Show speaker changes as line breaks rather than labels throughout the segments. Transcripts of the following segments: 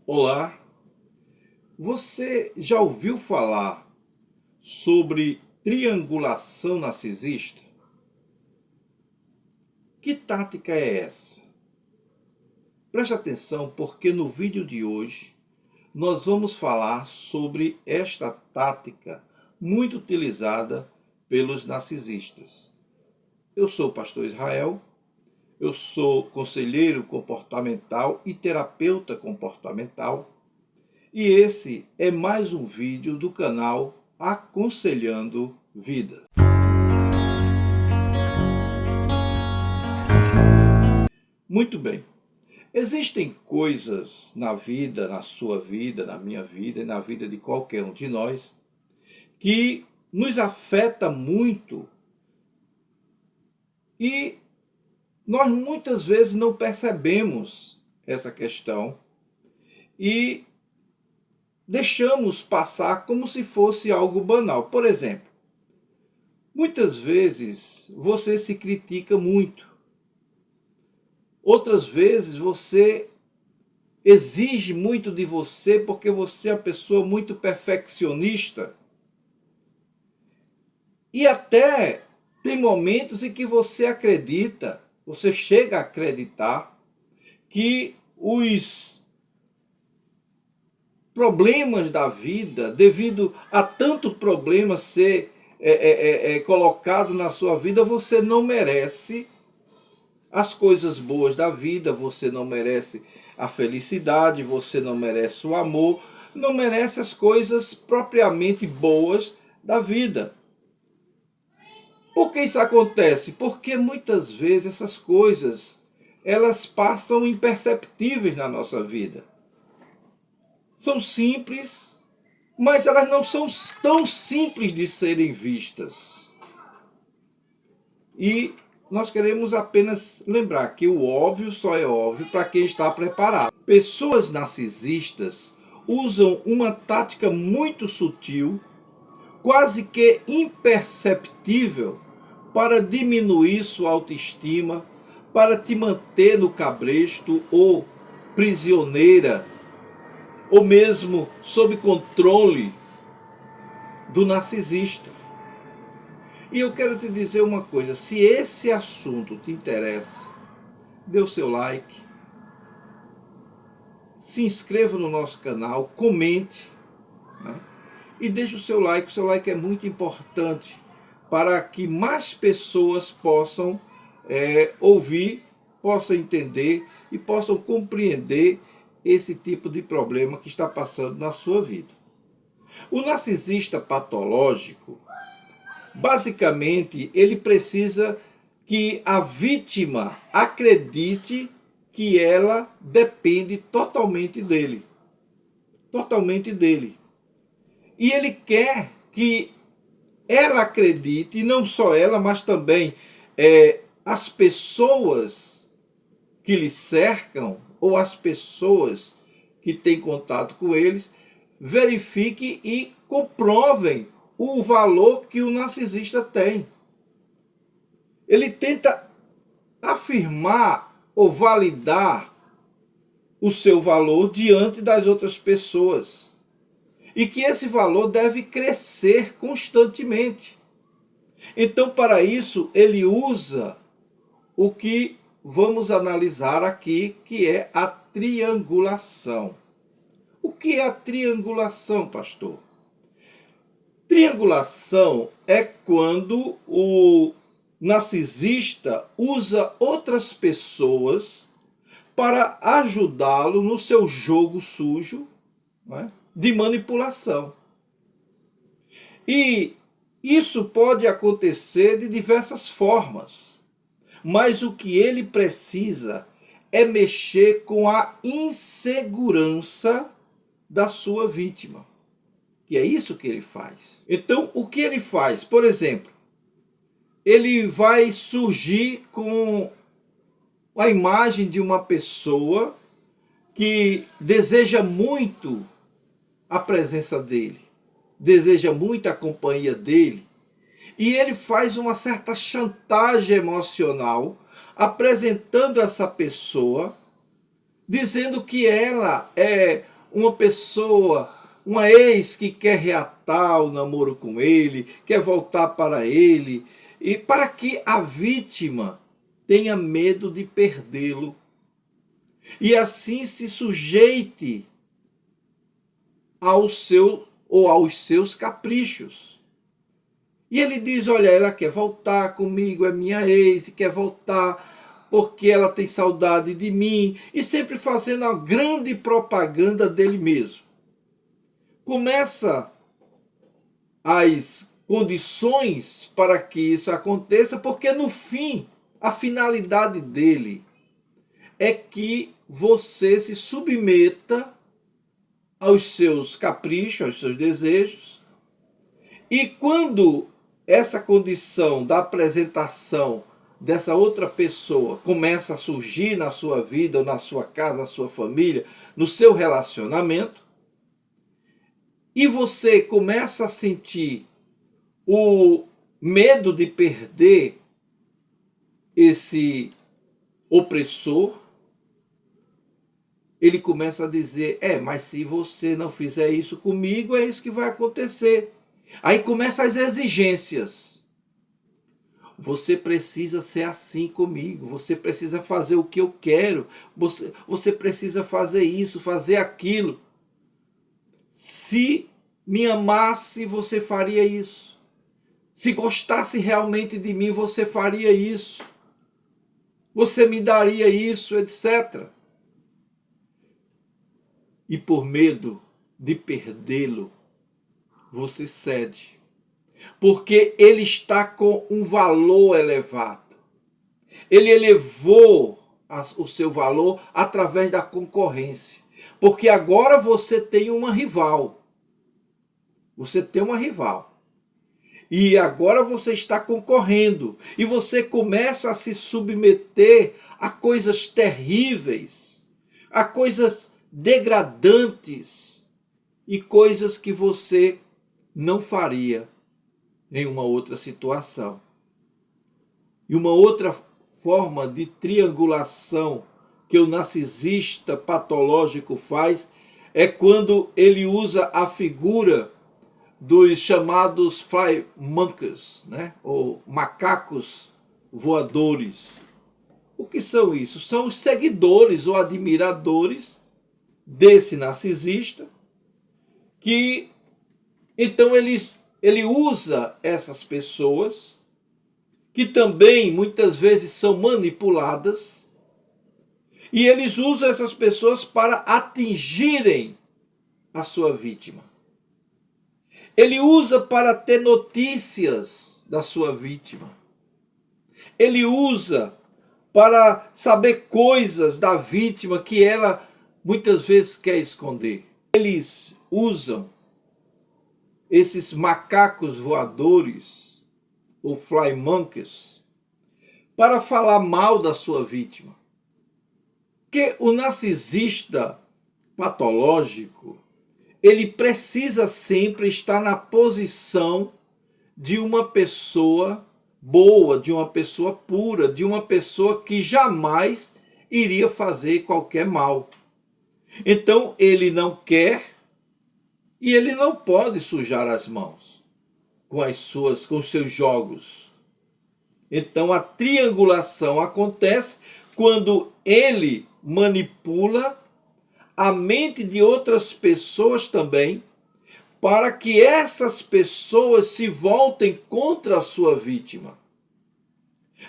Olá, você já ouviu falar sobre triangulação narcisista? Que tática é essa? Preste atenção porque no vídeo de hoje nós vamos falar sobre esta tática muito utilizada pelos narcisistas. Eu sou o pastor Israel, eu sou conselheiro comportamental e terapeuta comportamental. E esse é mais um vídeo do canal Aconselhando Vidas. Muito bem, existem coisas na vida, na sua vida, na minha vida e na vida de qualquer um de nós que nos afeta muito e nós muitas vezes não percebemos essa questão e deixamos passar como se fosse algo banal. Por exemplo, muitas vezes você se critica muito. Outras vezes você exige muito de você porque você é uma pessoa muito perfeccionista. E até tem momentos em que você acredita, você chega a acreditar que os problemas da vida, devido a tantos problemas ser colocado na sua vida, você não merece as coisas boas da vida, você não merece a felicidade, você não merece o amor, não merece as coisas propriamente boas da vida. Por que isso acontece? Porque muitas vezes essas coisas, elas passam imperceptíveis na nossa vida. São simples, mas elas não são tão simples de serem vistas. E nós queremos apenas lembrar que o óbvio só é óbvio para quem está preparado. Pessoas narcisistas usam uma tática muito sutil, quase que imperceptível, para diminuir sua autoestima, para te manter no cabresto ou prisioneira, ou mesmo sob controle do narcisista. E eu quero te dizer uma coisa, se esse assunto te interessa, dê o seu like, se inscreva no nosso canal, comente, né? E deixe o seu like é muito importante para que mais pessoas possam ouvir, possam entender e possam compreender esse tipo de problema que está passando na sua vida. O narcisista patológico, basicamente, ele precisa que a vítima acredite que ela depende totalmente dele. Totalmente dele. E ele quer que ela acredite, e não só ela, mas também as pessoas que lhe cercam, ou as pessoas que têm contato com eles, verifiquem e comprovem o valor que o narcisista tem. Ele tenta afirmar ou validar o seu valor diante das outras pessoas. E que esse valor deve crescer constantemente. Então, para isso, ele usa o que vamos analisar aqui, que é a triangulação. O que é a triangulação, pastor? Triangulação é quando o narcisista usa outras pessoas para ajudá-lo no seu jogo sujo, né, de manipulação. E isso pode acontecer de diversas formas. Mas o que ele precisa é mexer com a insegurança da sua vítima. E é isso que ele faz. Então, o que ele faz? Por exemplo, ele vai surgir com a imagem de uma pessoa que deseja muito a presença dele, deseja muito a companhia dele, e ele faz uma certa chantagem emocional, apresentando essa pessoa, dizendo que ela é uma pessoa, uma ex que quer reatar o namoro com ele, quer voltar para ele, e para que a vítima tenha medo de perdê-lo e assim se sujeite ao seu ou aos seus caprichos. E ele diz, olha, ela quer voltar comigo, é minha ex, quer voltar porque ela tem saudade de mim, e sempre fazendo uma grande propaganda dele mesmo. Começa as condições para que isso aconteça, porque no fim, a finalidade dele é que você se submeta aos seus caprichos, aos seus desejos, e quando essa condição da apresentação dessa outra pessoa começa a surgir na sua vida, ou na sua casa, na sua família, no seu relacionamento, e você começa a sentir o medo de perder esse opressor, ele começa a dizer, mas se você não fizer isso comigo, é isso que vai acontecer. Aí começam as exigências. Você precisa ser assim comigo, você precisa fazer o que eu quero, você precisa fazer isso, fazer aquilo. Se me amasse, você faria isso. Se gostasse realmente de mim, você faria isso. Você me daria isso, etc. E por medo de perdê-lo, você cede. Porque ele está com um valor elevado. Ele elevou o seu valor através da concorrência. Porque agora você tem uma rival. Você tem uma rival. E agora você está concorrendo. E você começa a se submeter a coisas terríveis, a coisas degradantes e coisas que você não faria em uma outra situação. E uma outra forma de triangulação que o narcisista patológico faz é quando ele usa a figura dos chamados fly monkeys, né? Ou macacos voadores. O que são isso? São os seguidores ou admiradores desse narcisista, que então ele usa essas pessoas, que também muitas vezes são manipuladas, e eles usam essas pessoas para atingirem a sua vítima. Ele usa para ter notícias da sua vítima. Ele usa para saber coisas da vítima que ela muitas vezes quer esconder. Eles usam esses macacos voadores, ou fly monkeys, para falar mal da sua vítima. Porque o narcisista patológico, ele precisa sempre estar na posição de uma pessoa boa, de uma pessoa pura, de uma pessoa que jamais iria fazer qualquer mal. Então ele não quer e ele não pode sujar as mãos com os seus jogos. Então a triangulação acontece quando ele manipula a mente de outras pessoas também, para que essas pessoas se voltem contra a sua vítima,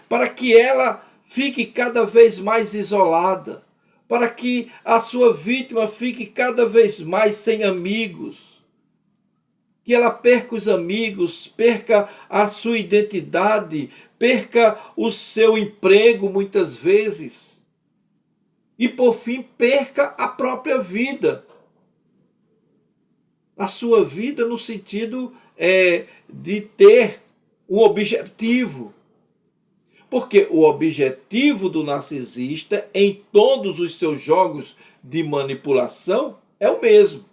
para que ela fique cada vez mais isolada, para que a sua vítima fique cada vez mais sem amigos, que ela perca os amigos, perca a sua identidade, perca o seu emprego muitas vezes, e por fim perca a própria vida. A sua vida no sentido de ter um objetivo. Porque o objetivo do narcisista em todos os seus jogos de manipulação é o mesmo.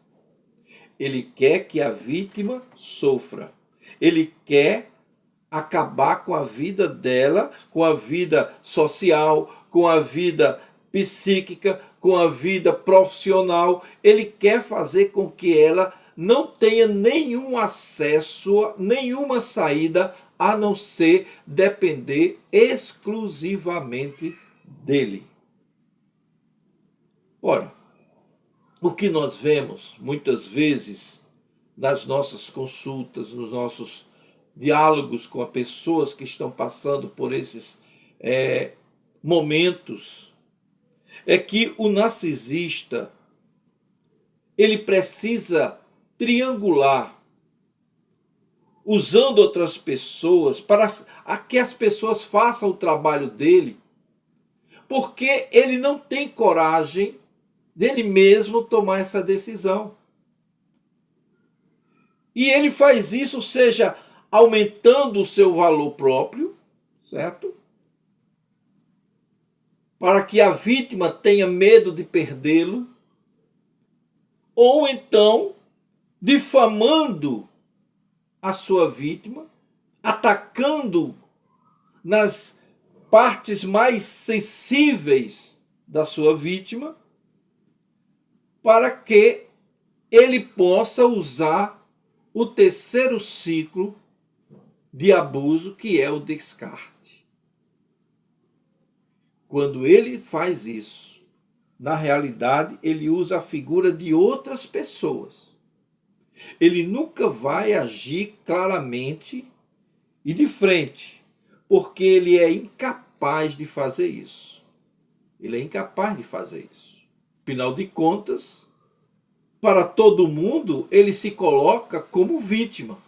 Ele quer que a vítima sofra. Ele quer acabar com a vida dela, com a vida social, com a vida psíquica, com a vida profissional. Ele quer fazer com que ela não tenha nenhum acesso, nenhuma saída, a não ser depender exclusivamente dele. Ora, o que nós vemos muitas vezes nas nossas consultas, nos nossos diálogos com as pessoas que estão passando por esses momentos, é que o narcisista ele precisa triangular, usando outras pessoas para que as pessoas façam o trabalho dele, porque ele não tem coragem dele mesmo tomar essa decisão. E ele faz isso, seja aumentando o seu valor próprio, certo? Para que a vítima tenha medo de perdê-lo, ou então difamando a sua vítima, atacando nas partes mais sensíveis da sua vítima, para que ele possa usar o terceiro ciclo de abuso, que é o descarte. Quando ele faz isso, na realidade, ele usa a figura de outras pessoas. Ele nunca vai agir claramente e de frente, porque ele é incapaz de fazer isso. Ele é incapaz de fazer isso. Afinal de contas, para todo mundo, ele se coloca como vítima.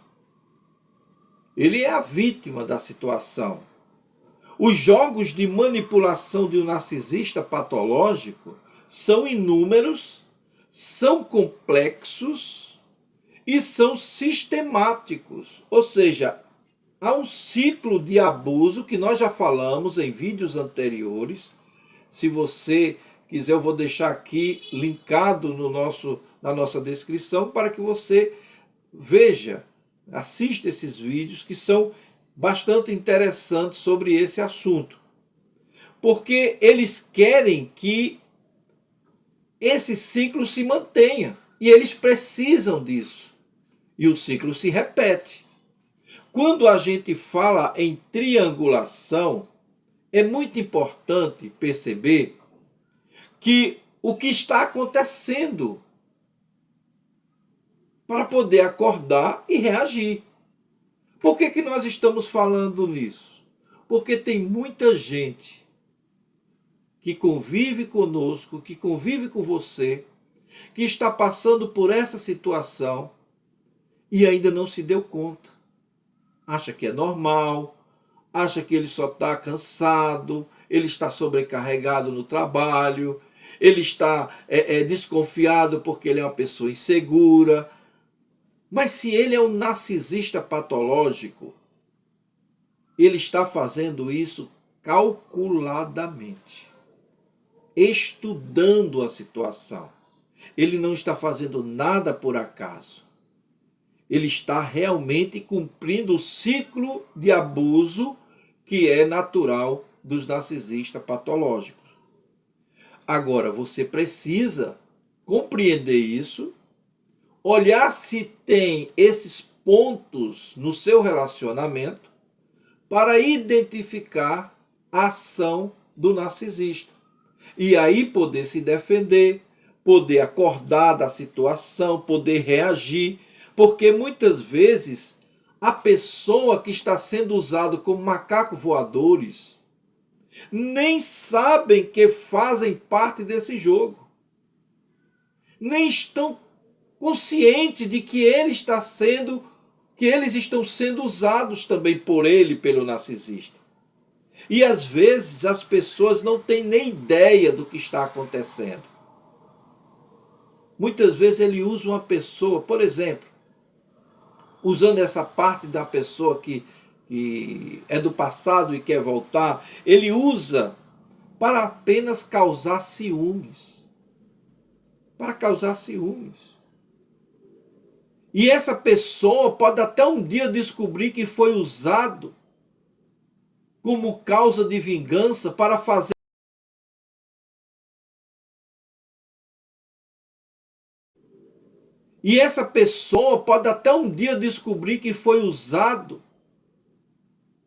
Ele é a vítima da situação. Os jogos de manipulação de um narcisista patológico são inúmeros, são complexos e são sistemáticos. Ou seja, há um ciclo de abuso que nós já falamos em vídeos anteriores. Se você quiser, eu vou deixar aqui linkado na nossa descrição para que você veja, assista esses vídeos que são bastante interessantes sobre esse assunto. Porque eles querem que esse ciclo se mantenha e eles precisam disso. E o ciclo se repete. Quando a gente fala em triangulação, é muito importante perceber que o que está acontecendo para poder acordar e reagir. Por que nós estamos falando nisso? Porque tem muita gente que convive conosco, que convive com você, que está passando por essa situação e ainda não se deu conta. Acha que é normal, acha que ele só está cansado, ele está sobrecarregado no trabalho, ele está desconfiado porque ele é uma pessoa insegura. Mas se ele é um narcisista patológico, ele está fazendo isso calculadamente, estudando a situação. Ele não está fazendo nada por acaso. Ele está realmente cumprindo o ciclo de abuso que é natural dos narcisistas patológicos. Agora, você precisa compreender isso, olhar se tem esses pontos no seu relacionamento para identificar a ação do narcisista. E aí poder se defender, poder acordar da situação, poder reagir, porque muitas vezes a pessoa que está sendo usada como macacos voadores nem sabem que fazem parte desse jogo. Nem estão conscientes de que eles estão sendo usados também por ele, pelo narcisista. E às vezes as pessoas não têm nem ideia do que está acontecendo. Muitas vezes ele usa uma pessoa, por exemplo, usando essa parte da pessoa que é do passado e quer voltar, ele usa para apenas causar ciúmes. Para causar ciúmes. E essa pessoa pode até um dia descobrir que foi usado como causa de vingança para fazer E essa pessoa pode até um dia descobrir que foi usado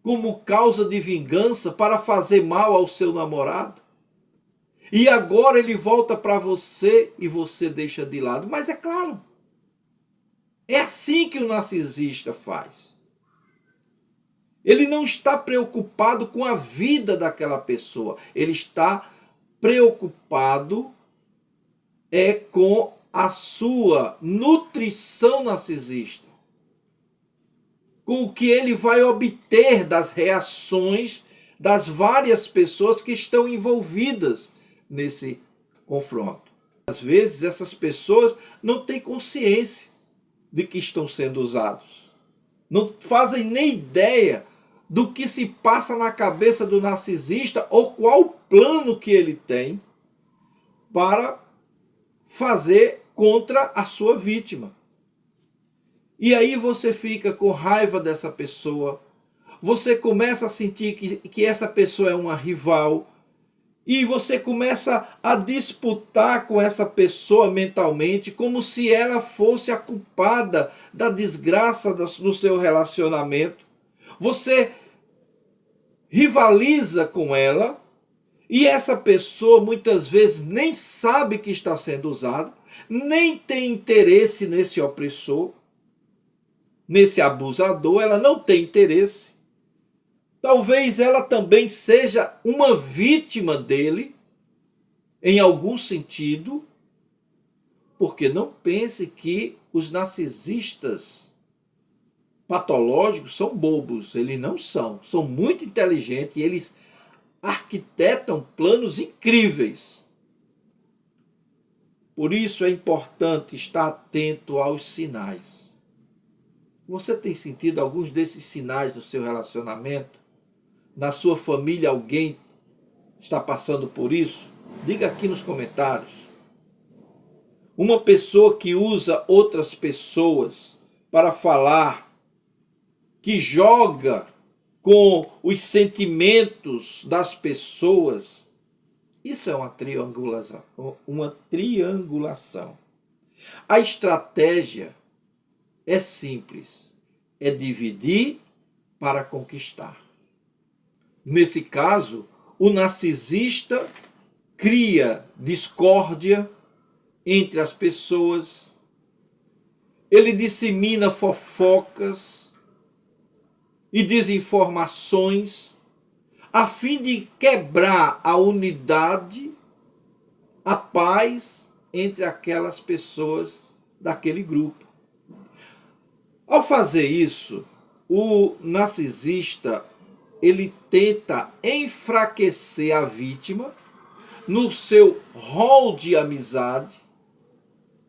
como causa de vingança para fazer mal ao seu namorado. E agora ele volta para você e você deixa de lado. Mas é claro, é assim que o narcisista faz. Ele não está preocupado com a vida daquela pessoa. Ele está preocupado com a sua nutrição narcisista. Com o que ele vai obter das reações das várias pessoas que estão envolvidas nesse confronto. Às vezes essas pessoas não têm consciência de que estão sendo usados. Não fazem nem ideia do que se passa na cabeça do narcisista ou qual o plano que ele tem para fazer contra a sua vítima. E aí você fica com raiva dessa pessoa, você começa a sentir que essa pessoa é uma rival, e você começa a disputar com essa pessoa mentalmente como se ela fosse a culpada da desgraça do seu relacionamento. Você rivaliza com ela e essa pessoa muitas vezes nem sabe que está sendo usada, nem tem interesse nesse opressor, nesse abusador, ela não tem interesse. Talvez ela também seja uma vítima dele, em algum sentido, porque não pense que os narcisistas patológicos são bobos, eles não são. São muito inteligentes e eles arquitetam planos incríveis. Por isso é importante estar atento aos sinais. Você tem sentido alguns desses sinais do seu relacionamento? Na sua família alguém está passando por isso? Diga aqui nos comentários. Uma pessoa que usa outras pessoas para falar, que joga com os sentimentos das pessoas, isso é uma triangulação. A estratégia é simples, é dividir para conquistar. Nesse caso, o narcisista cria discórdia entre as pessoas, ele dissemina fofocas e desinformações a fim de quebrar a unidade, a paz entre aquelas pessoas daquele grupo. Ao fazer isso, o narcisista ele tenta enfraquecer a vítima no seu rol de amizade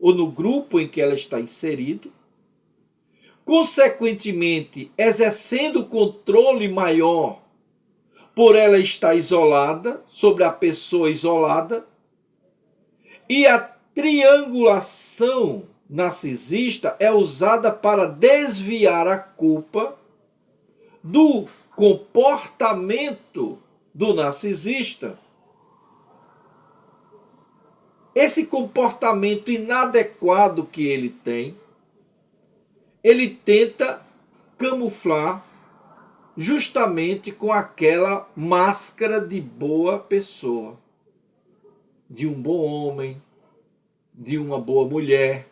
ou no grupo em que ela está inserido, consequentemente exercendo controle maior por ela estar isolada, sobre a pessoa isolada, e a triangulação narcisista é usada para desviar a culpa do comportamento do narcisista. Esse comportamento inadequado que ele tem, ele tenta camuflar justamente com aquela máscara de boa pessoa, de um bom homem, de uma boa mulher,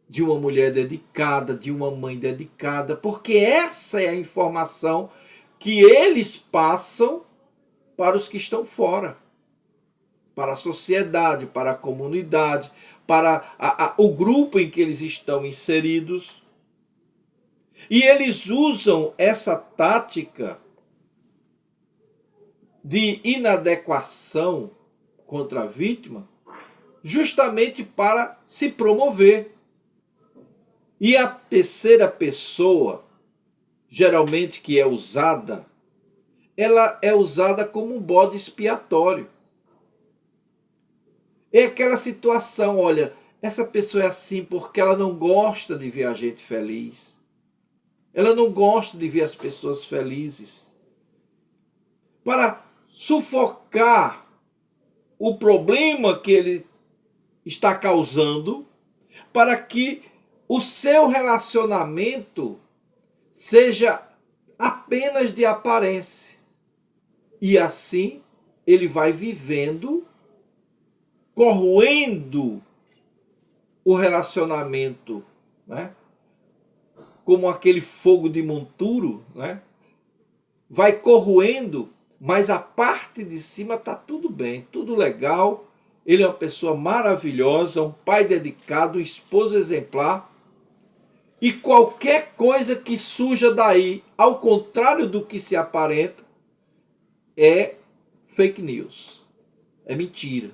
de uma mulher dedicada, de uma mãe dedicada, porque essa é a informação que eles passam para os que estão fora, para a sociedade, para a comunidade, para o grupo em que eles estão inseridos. E eles usam essa tática de inadequação contra a vítima justamente para se promover. E a terceira pessoa, geralmente que é usada, ela é usada como um bode expiatório. É aquela situação, olha, essa pessoa é assim porque ela não gosta de ver a gente feliz. Ela não gosta de ver as pessoas felizes. Para sufocar o problema que ele está causando, para que o seu relacionamento seja apenas de aparência. E assim ele vai vivendo, corroendo o relacionamento, né? Como aquele fogo de monturo, né? Vai corroendo, mas a parte de cima está tudo bem, tudo legal. Ele é uma pessoa maravilhosa, um pai dedicado, um esposo exemplar. E qualquer coisa que surja daí, ao contrário do que se aparenta, é fake news, é mentira,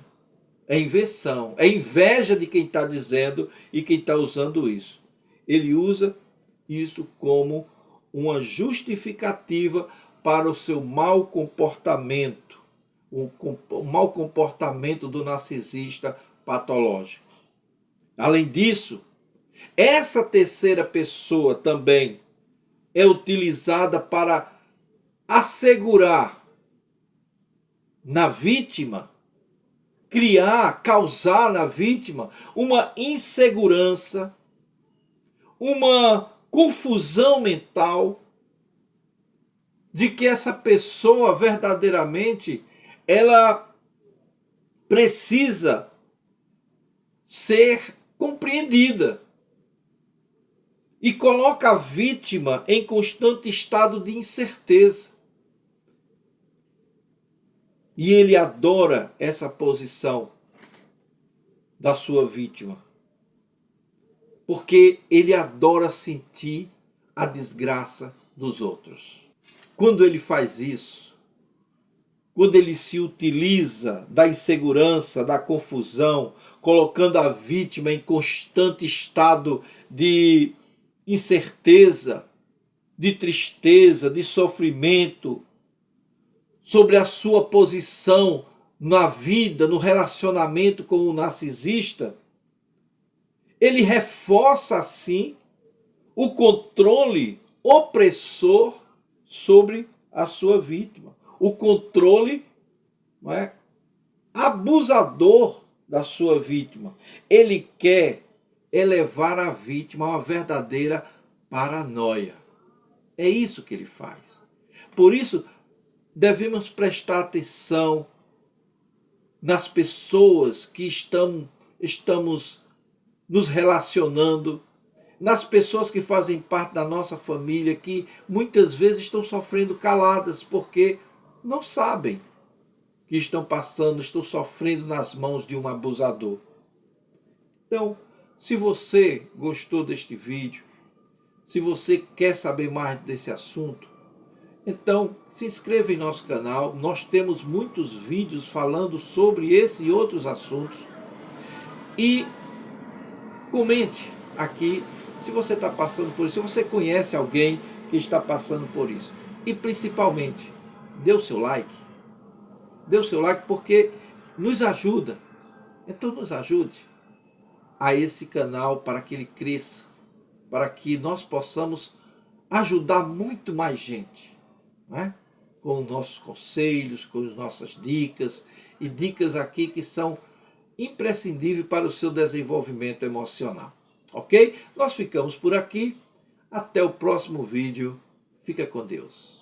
é invenção, é inveja de quem está dizendo e quem está usando isso. Ele usa isso como uma justificativa para o seu mau comportamento, o mau comportamento do narcisista patológico. Além disso, essa terceira pessoa também é utilizada para assegurar na vítima, causar na vítima uma insegurança, uma confusão mental de que essa pessoa verdadeiramente ela precisa ser compreendida. E coloca a vítima em constante estado de incerteza. E ele adora essa posição da sua vítima. Porque ele adora sentir a desgraça dos outros. Quando ele faz isso, quando ele se utiliza da insegurança, da confusão, colocando a vítima em constante estado de incerteza, de tristeza, de sofrimento, sobre a sua posição na vida, no relacionamento com o narcisista, ele reforça assim o controle opressor sobre a sua vítima, o controle, não é, abusador da sua vítima. Ele quer elevar a vítima a uma verdadeira paranoia. É isso que ele faz. Por isso, devemos prestar atenção nas pessoas que estamos nos relacionando, nas pessoas que fazem parte da nossa família, que muitas vezes estão sofrendo caladas, porque não sabem que estão sofrendo nas mãos de um abusador. Então, se você gostou deste vídeo, se você quer saber mais desse assunto, então se inscreva em nosso canal. Nós temos muitos vídeos falando sobre esse e outros assuntos. E comente aqui se você está passando por isso, se você conhece alguém que está passando por isso. E principalmente, dê o seu like. Dê o seu like porque nos ajuda. Então nos ajude a esse canal para que ele cresça, para que nós possamos ajudar muito mais gente, né? Com os nossos conselhos, com as nossas dicas, e dicas aqui que são imprescindíveis para o seu desenvolvimento emocional. Ok? Nós ficamos por aqui. Até o próximo vídeo. Fica com Deus.